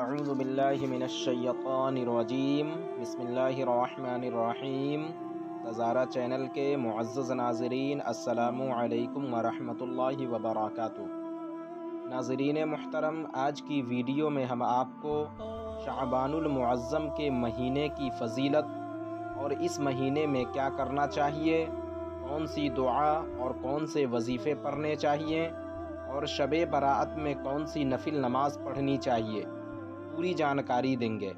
अऊज़ु बिल्लाहि मिनश्शैतानिर्रजीम बिस्मिल्लाहिर्रहमानिर्रहीम। ज़ारा चैनल के मुअज़्ज़ज़ नाज़रीन, अस्सलामु अलैकुम वरहमतुल्लाहि वबरकातुहू। नाज़रीन मुहतरम, आज की वीडियो में हम आपको शाबानुल मुअज़्ज़म के महीने की फजीलत और इस महीने में क्या करना चाहिए, कौन सी दुआ और कौन से वजीफ़े पढ़ने चाहिए और शबे बरात में कौन सी नफिल नमाज पढ़नी चाहिए, पूरी जानकारी देंगे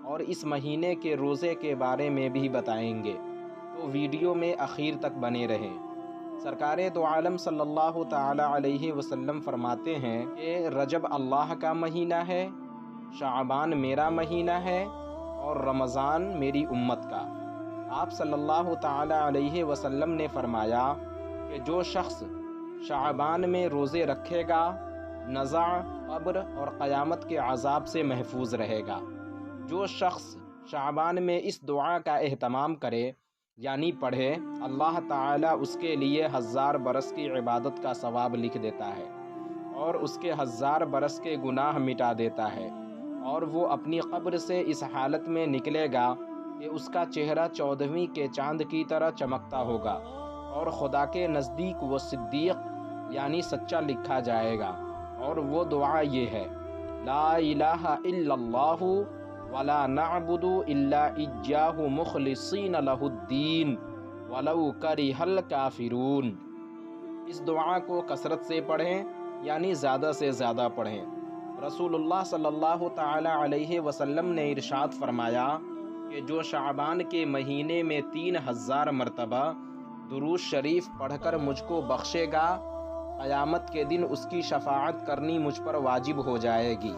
और इस महीने के रोज़े के बारे में भी बताएंगे। तो वीडियो में आखिर तक बने रहें। सरकार दो आलम सल्लल्लाहु ताला अलैहि वसल्लम फरमाते हैं कि रजब अल्लाह का महीना है, शाबान मेरा महीना है और रमज़ान मेरी उम्मत का। आप सल्लल्लाहु ताला अलैहि वसल्लम ने फरमाया कि जो शख्स शाबान में रोज़े रखेगा नज़ा, क़ब्र और क़यामत के अज़ाब से महफूज रहेगा। जो शख्स शाबान में इस दुआ का एहतमाम करे यानी पढ़े, अल्लाह ताला उसके लिए 1000 बरस की इबादत का सवाब लिख देता है और उसके 1000 बरस के गुनाह मिटा देता है और वो अपनी क़ब्र से इस हालत में निकलेगा कि उसका चेहरा 14वीं के चाँद की तरह चमकता होगा और खुदा के नज़दीक वो सिद्दीक़ यानी सच्चा लिखा जाएगा। और वो दुआ ये है, ला इलाहा इल्लल्लाहु वला नअबुदु इल्ला इय्याहु मुखलिसीन लहुद्दीन वलौ करिहल काफिरून। इस दुआ को कसरत से पढ़ें यानी ज़्यादा से ज़्यादा पढ़ें। रसूलुल्लाह सल्लल्लाहु ताला अलैहि वसल्लम ने इरशाद फरमाया कि जो शाबान के महीने में 3000 मरतबा दुरूद शरीफ पढ़कर मुझको बख्शेगा, क़यामत के दिन उसकी शफाअत करनी मुझ पर वाजिब हो जाएगी।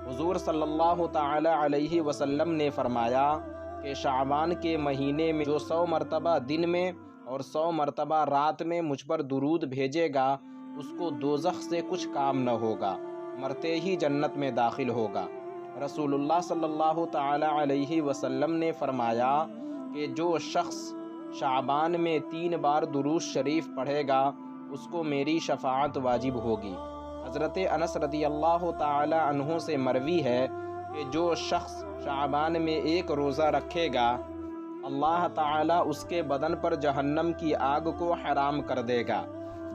हुज़ूर सल्लल्लाहु ताला अलैहि वसल्लम ने फरमाया कि शाबान के महीने में जो 100 मरतबा दिन में और 100 मरतबा रात में मुझ पर दुरूद भेजेगा, उसको दोज़ख से कुछ काम न होगा, मरते ही जन्नत में दाखिल होगा। रसूलुल्लाह सल्लल्लाहु ताला अलैहि वसल्लम ने फरमाया कि जो शख्स शाबान में 3 बार दुरूद शरीफ पढ़ेगा उसको मेरी शफाअत वाजिब होगी। हज़रत अनस रदियल्लाहु ताला अन्हु से मरवी है कि जो शख्स शाबान में 1 रोज़ा रखेगा, अल्लाह ताला उसके बदन पर जहन्नम की आग को हराम कर देगा।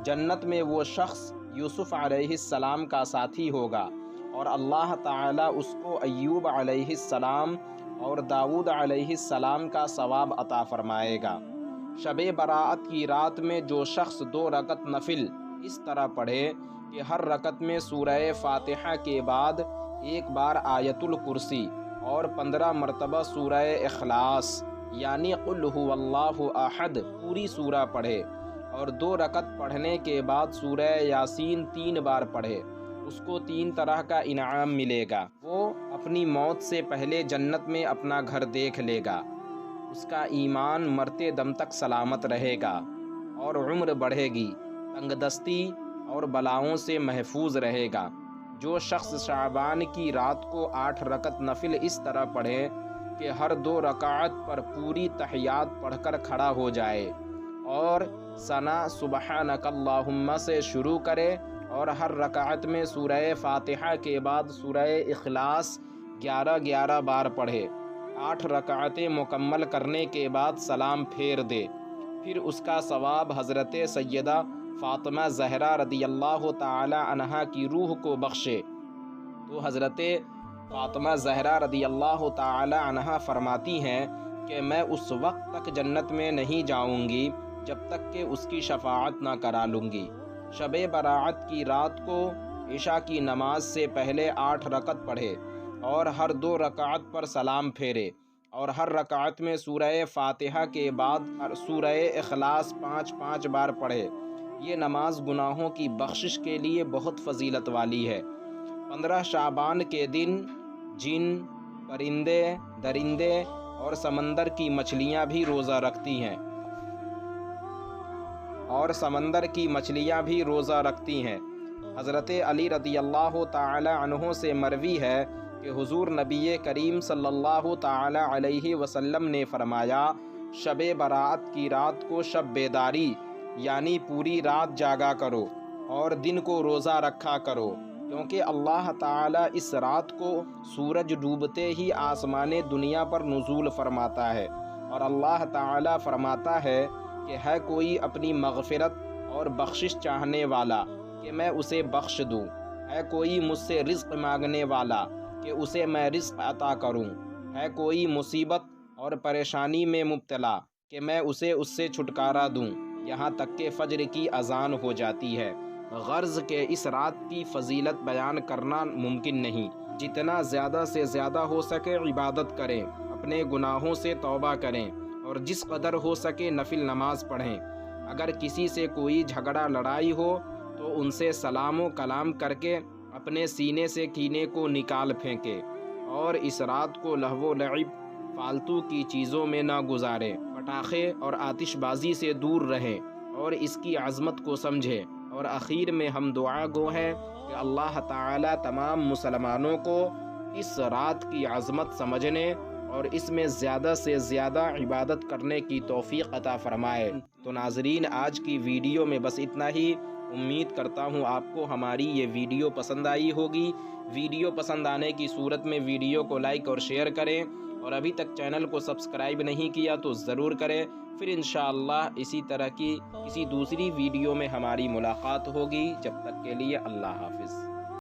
जन्नत में वो शख्स यूसुफ़ अलैहिस्सलाम का साथी होगा और अल्लाह ताला उसको अय्यूब अलैहिस्सलाम और दाऊद अलैहिस्सलाम का सवाब अता फरमाएगा। शबे बरात की रात में जो शख्स 2 रकत नफिल इस तरह पढ़े कि हर रकत में सूरह फातिहा के बाद 1 बार आयतुल कुर्सी और 15 मरतबा सूरह इखलास यानी कुल हुवल्लाहु अहद पूरी सूरा पढ़े और 2 रकत पढ़ने के बाद सूरह यासीन 3 बार पढ़े, उसको 3 तरह का इनाम मिलेगा। वो अपनी मौत से पहले जन्नत में अपना घर देख लेगा, उसका ईमान मरते दम तक सलामत रहेगा और उम्र बढ़ेगी, तंगदस्ती और बलाओं से महफूज रहेगा। जो शख्स शाबान की रात को 8 रकत नफिल इस तरह पढ़े कि हर 2 रकात पर पूरी तहियात पढ़कर खड़ा हो जाए और सना सुबहानकल्लाहुम्मा से शुरू करे और हर रकात में सूरह फातिहा के बाद सूरह इखलास 11-11 बार पढ़े, 8 रकातें मुकम्मल करने के बाद सलाम फेर दे, फिर उसका सवाब हज़रत सैयदा फ़ातिमा ज़हरा रदियल्लाहु ताला अन्हा की रूह को बख्शे। तो हज़रत फ़ातिमा ज़हरा रदियल्लाहु ताला अन्हा फरमाती हैं कि मैं उस वक्त तक जन्नत में नहीं जाऊंगी जब तक कि उसकी शफाअत ना करा लूँगी। शबे बरात की रात को इशा की नमाज से पहले 8 रकत पढ़े और हर 2 रकात पर सलाम फेरे और हर रकात में सूरह फातिहा के बाद सूरह इखलास 5-5 बार पढ़े। ये नमाज गुनाहों की बख्शिश के लिए बहुत फजीलत वाली है। 15 शाबान के दिन जिन, परिंदे, दरिंदे और समंदर की मछलियाँ भी रोज़ा रखती हैं हज़रत अली रदियल्लाहु ताला अन्हु से मरवी है कि हुज़ूर नबी करीम सल्लल्लाहु ताला अलैहि वसल्लम ने फरमाया, शबे बरात की रात को शब बेदारी यानी पूरी रात जागा करो और दिन को रोज़ा रखा करो, کیونکہ اللہ تعالیٰ اس رات کو سورج ڈوبتے ہی آسمان دنیا پر نزول فرماتا ہے، اور اللہ تعالیٰ فرماتا ہے کہ ہے کوئی اپنی مغفرت اور بخشش چاہنے والا کہ میں اسے بخش دوں، ہے کوئی مجھ سے رزق مانگنے والا کہ اسے میں رزق عطا کروں، ہے کوئی مصیبت اور پریشانی میں مبتلا کہ میں اسے اس سے چھٹکارا دوں، یہاں تک کہ فجر کی اذان ہو جاتی ہے۔ غرض کہ اس رات کی فضیلت بیان کرنا ممکن نہیں، جتنا زیادہ سے زیادہ ہو سکے عبادت کریں، اپنے گناہوں سے توبہ کریں، اور جس قدر ہو سکے نفل نماز پڑھیں۔ اگر کسی سے کوئی جھگڑا لڑائی ہو تو ان سے سلام و کلام کر کے اپنے سینے سے کینے کو نکال پھینکے، اور اس رات کو لہو و لعب فالتو کی چیزوں میں نہ گزاریں، پٹاخے اور آتش بازی سے دور رہیں اور اس کی عظمت کو سمجھیں۔ اور آخر میں ہم دعا گو ہیں کہ اللہ تعالیٰ تمام مسلمانوں کو اس رات کی عظمت سمجھنے اور اس میں زیادہ سے زیادہ عبادت کرنے کی توفیق عطا فرمائے۔ تو ناظرین، آج کی ویڈیو میں بس اتنا ہی۔ امید کرتا ہوں آپ کو ہماری یہ ویڈیو پسند آئی ہوگی۔ ویڈیو پسند آنے کی صورت میں ویڈیو کو لائک اور شیئر کریں، اور ابھی تک چینل کو سبسکرائب نہیں کیا تو ضرور کریں۔ پھر انشاءاللہ اسی طرح کی کسی دوسری ویڈیو میں ہماری ملاقات ہوگی۔ جب تک کے لیے اللہ حافظ۔